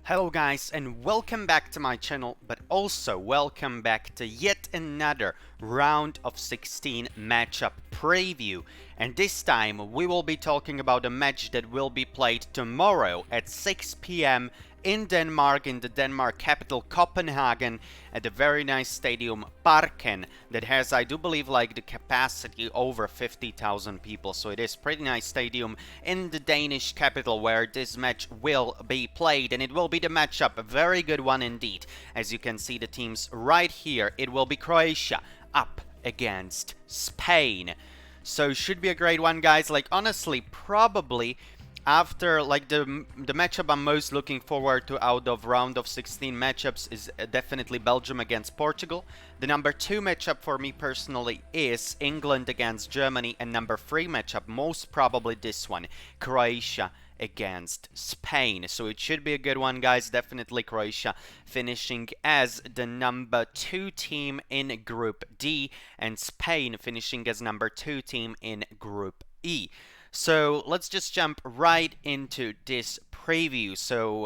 Hello guys, and welcome back to my channel, but also welcome back to yet another round of 16 matchup preview. And this time we will be talking about a match that will be played tomorrow at 6 p.m. in Denmark, in the Denmark capital Copenhagen, at the very nice stadium Parken that has, I do believe, like the capacity over 50,000 people. So it is pretty nice stadium in the Danish capital where this match will be played, and it will be the matchup, a very good one indeed. As you can see the teams right here, it will be Croatia up against Spain. So should be a great one, guys. Like, honestly, probably after like the matchup I'm most looking forward to out of round of 16 matchups is definitely Belgium against Portugal. The number 2 matchup for me personally is England against Germany, and number 3 matchup, most probably this one, Croatia against Spain. So it should be a good one, guys. Definitely Croatia finishing as the number 2 team in Group D, and Spain finishing as number 2 team in Group E. So let's just jump right into this preview. So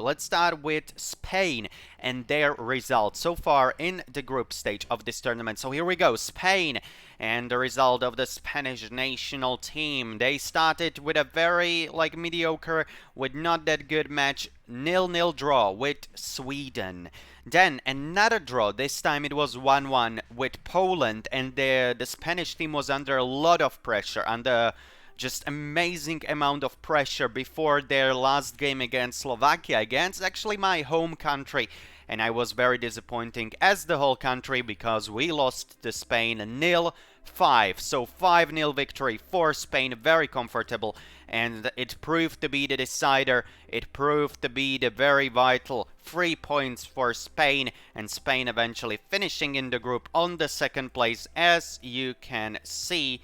let's start with Spain and their results so far in the group stage of this tournament. So here we go, Spain, and the result of the Spanish national team. They started with a very mediocre, with not that good match, 0-0 draw with Sweden. Then another draw, this time it was 1-1 with Poland, and the Spanish team was under a lot of pressure, under just amazing amount of pressure before their last game against Slovakia, against actually my home country. And I was very disappointing as the whole country because we lost to Spain 0-5. So 5-0 victory for Spain, very comfortable. And it proved to be the decider. It proved to be the very vital 3 points for Spain. And Spain eventually finishing in the group on the second place, as you can see.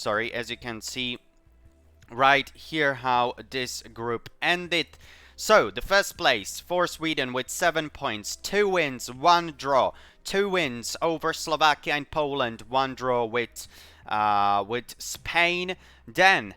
As you can see right here how this group ended. So the first place for Sweden with 7 points, 2 wins, 1 draw, 2 wins over Slovakia and Poland, 1 draw with Spain. Then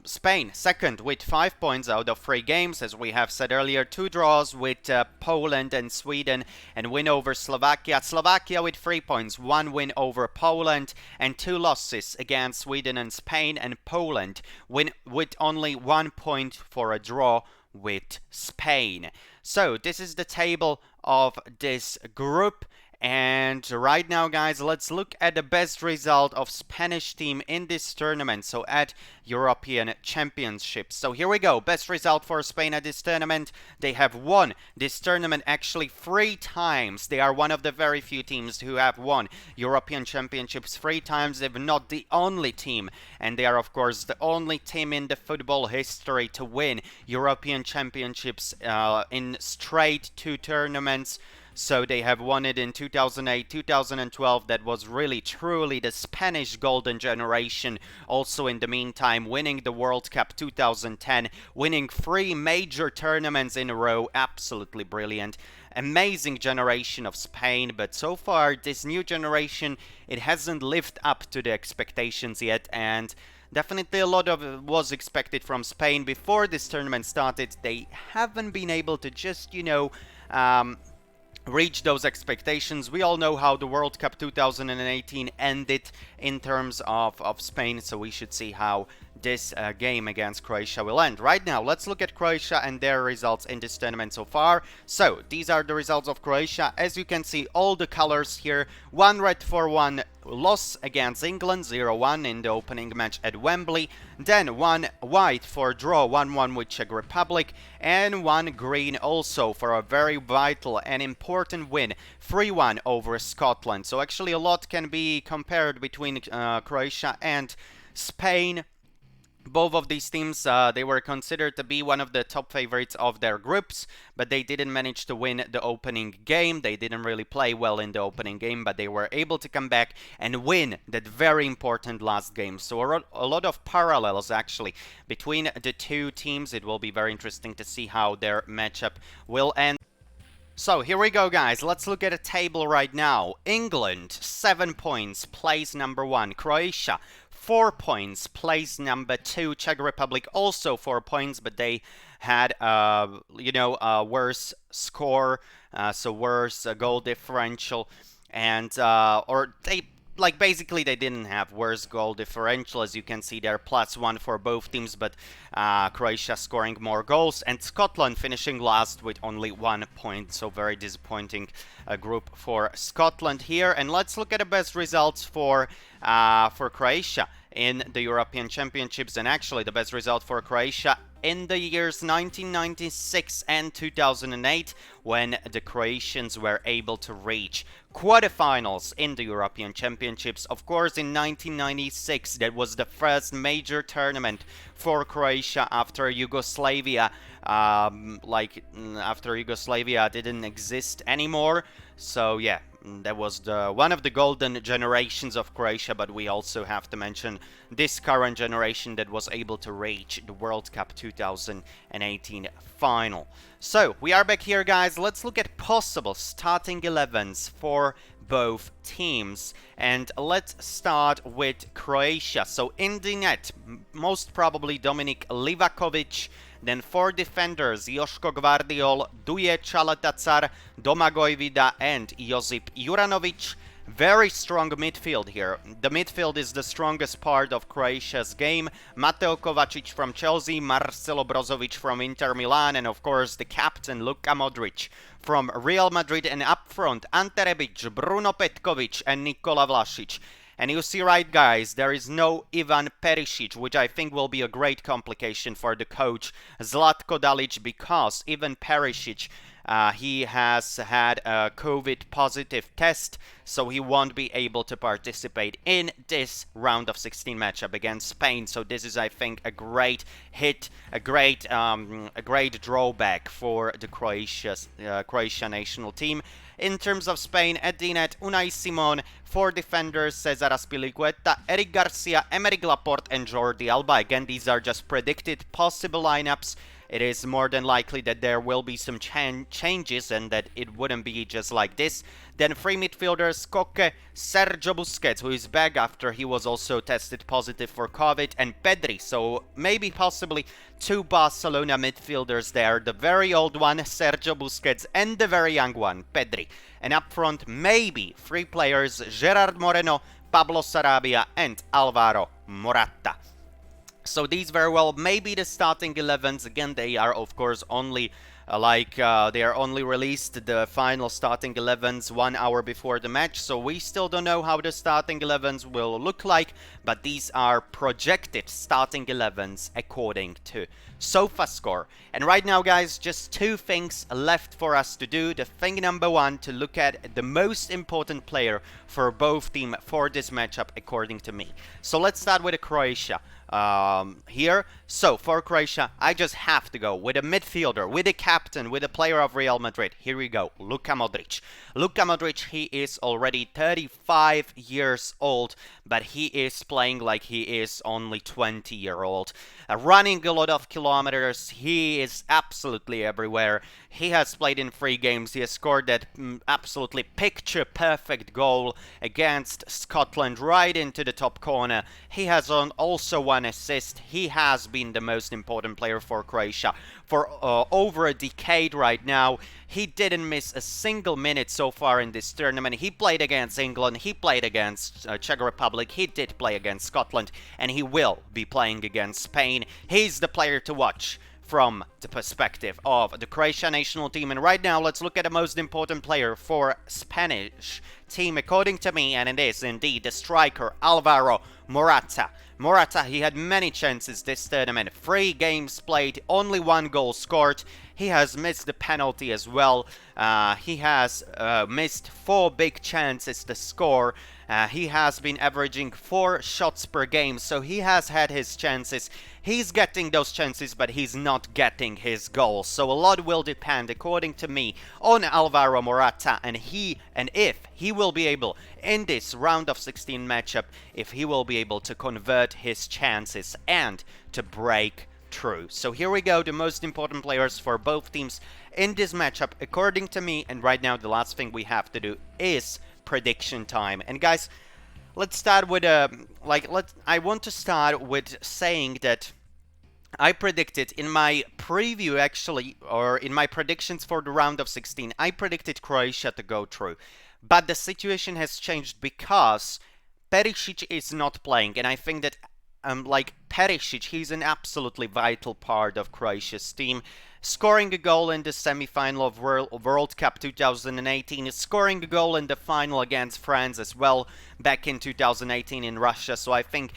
Spain second with 5 points out of 3 games, as we have said earlier, 2 draws with Poland and Sweden, and win over Slovakia. Slovakia with 3 points, 1 win over Poland, and 2 losses against Sweden and Spain, and Poland win with only 1 point for a draw with Spain. So this is the table of this group. And right now, guys, let's look at the best result of Spanish team in this tournament, so at European Championships. So here we go, best result for Spain at this tournament. They have won this tournament actually 3 times. They are one of the very few teams who have won European Championships 3 times, if not the only team. And they are, of course, the only team in the football history to win European Championships in straight 2 tournaments. So they have won it in 2008, 2012. That was really truly the Spanish golden generation. Also in the meantime, winning the World Cup 2010, winning 3 major tournaments in a row. Absolutely brilliant. Amazing generation of Spain, but so far this new generation, it hasn't lived up to the expectations yet, and definitely a lot of it was expected from Spain before this tournament started. They haven't been able to just, reach those expectations. We all know how the World Cup 2018 ended in terms of Spain, so we should see how this game against Croatia will end. Right now, let's look at Croatia and their results in this tournament so far. So, these are the results of Croatia. As you can see, all the colors here. 1 red for 1 loss against England, 0-1 in the opening match at Wembley. Then 1 white for draw, 1-1 with Czech Republic. And 1 green also for a very vital and important win, 3-1 over Scotland. So actually a lot can be compared between Croatia and Spain. Both of these teams, they were considered to be one of the top favorites of their groups, but they didn't manage to win the opening game. They didn't really play well in the opening game, but they were able to come back and win that very important last game. So a lot of parallels actually between the 2 teams. It will be very interesting to see how their matchup will end. So here we go, guys. Let's look at a table right now. England, 7 points, place number 1. Croatia, 4 points. Place number 2, Czech Republic, also 4 points, but they had, a worse score, so worse goal differential, and or they basically they didn't have worse goal differential. As you can see there, +1 for both teams, but Croatia scoring more goals, and Scotland finishing last with only 1 point, so very disappointing group for Scotland here. And let's look at the best results for Croatia in the European Championships, and actually the best result for Croatia in the years 1996 and 2008, when the Croatians were able to reach quarterfinals in the European Championships. Of course, in 1996, that was the first major tournament for Croatia after Yugoslavia, after Yugoslavia didn't exist anymore. So yeah, that was one of the golden generations of Croatia, but we also have to mention this current generation that was able to reach the World Cup 2018 final. So we are back here, guys. Let's look at possible starting 11s for both teams, and let's start with Croatia. So in the net, most probably Dominik Livakovic. Then 4 defenders, Joško Gvardiol, Duje Čaletacar, Domagoj Vida, and Josip Juranovic. Very strong midfield here. The midfield is the strongest part of Croatia's game. Mateo Kovacic from Chelsea, Marcelo Brozovic from Inter Milan, and of course the captain Luka Modric from Real Madrid. And up front, Ante Rebic, Bruno Petkovic, and Nikola Vlasic. And you see, right, guys, there is no Ivan Perisic, which I think will be a great complication for the coach Zlatko Dalic, because Ivan Perisic, he has had a COVID positive test, so he won't be able to participate in this round of 16 matchup against Spain. So this is, I think, a great hit, a great drawback for the Croatia national team. In terms of Spain, at the net, Unai Simon, 4 defenders, Cesar Azpilicueta, Eric Garcia, Emerick Laporte, and Jordi Alba. Again, these are just predicted possible lineups. It is more than likely that there will be some changes and that it wouldn't be just like this. Then 3 midfielders, Koke, Sergio Busquets, who is back after he was also tested positive for COVID, and Pedri. So maybe possibly 2 Barcelona midfielders there. The very old one, Sergio Busquets, and the very young one, Pedri. And up front, maybe 3 players, Gerard Moreno, Pablo Sarabia, and Alvaro Morata. So these very well may be the starting 11s. Again, they are of course only they are only released the final starting 11s 1 hour before the match, so we still don't know how the starting 11s will look like, but these are projected starting 11s according to SofaScore. And right now, guys, just 2 things left for us to do. The thing number 1, to look at the most important player for both teams for this matchup according to me. So let's start with Croatia here. So for Croatia, I just have to go with a midfielder, with a captain, with a player of Real Madrid. Here we go, Luka Modric. Luka Modric, he is already 35 years old, but he is playing like he is only 20-year-old. Running a lot of kilometers, he is absolutely everywhere. He has played in 3 games. He has scored that absolutely picture-perfect goal against Scotland right into the top corner. He has also 1 assist. He has been the most important player for Croatia for over a decade right now. He didn't miss a single minute so far in this tournament. He played against England, he played against Czech Republic, he did play against Scotland, and he will be playing against Spain. He's the player to watch from the perspective of the Croatia national team. And right now, let's look at the most important player for Spanish team, according to me, and it is indeed the striker, Alvaro Morata. Morata, he had many chances this tournament. 3 games played, only 1 goal scored. He has missed the penalty as well. He has missed 4 big chances to score. He has been averaging 4 shots per game, so he has had his chances. He's getting those chances, but he's not getting his goals. So a lot will depend, according to me, on Alvaro Morata, and if he will be able, in this round of 16 matchup, if he will be able to convert his chances and to break through. So here we go, the most important players for both teams in this matchup, according to me. And right now, the last thing we have to do is prediction time. And guys, let's start with I want to start with saying that I predicted in my preview, actually, or in my predictions for the round of 16, I predicted Croatia to go through. But the situation has changed because Perisic is not playing, and I think that Perisic, he's an absolutely vital part of Croatia's team. Scoring a goal in the semi-final of World Cup 2018, scoring a goal in the final against France as well back in 2018 in Russia. So I think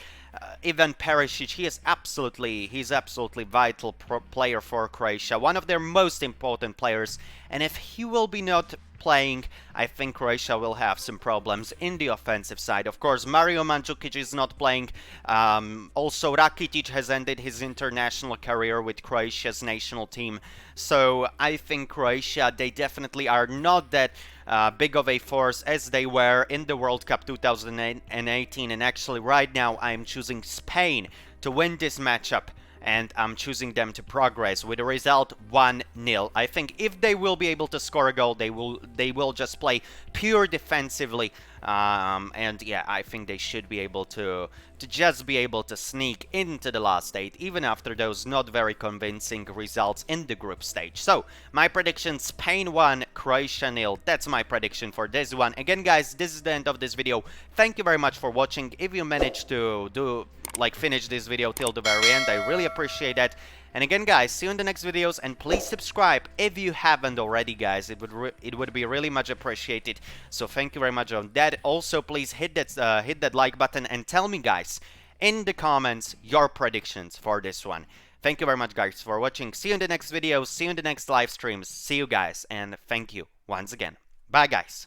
Ivan Perisic, he's absolutely vital player for Croatia, one of their most important players. And if he will be not playing, I think Croatia will have some problems in the offensive side. Of course, Mario Mandzukic is not playing. Also, Rakitic has ended his international career with Croatia's national team. So I think Croatia, they definitely are not that big of a force as they were in the World Cup 2018. And actually, right now, I'm choosing Spain to win this matchup, and I'm choosing them to progress with a result 1-0. I think if they will be able to score a goal, they will just play pure defensively, and yeah, I think they should be able to just be able to sneak into the last 8, even after those not very convincing results in the group stage. So my prediction: Spain 1, Croatia 0. That's my prediction for this one. Again, guys, this is the end of this video. Thank you very much for watching. If you managed to finish this video till the very end, I really appreciate that. And again, guys, see you in the next videos, and please subscribe if you haven't already, guys. It would be really much appreciated. So thank you very much on that. Also, please hit that like button and tell me, guys, in the comments your predictions for this one. Thank you very much, guys, for watching. See you in the next video. See you in the next live streams. See you, guys, and thank you once again. Bye, guys.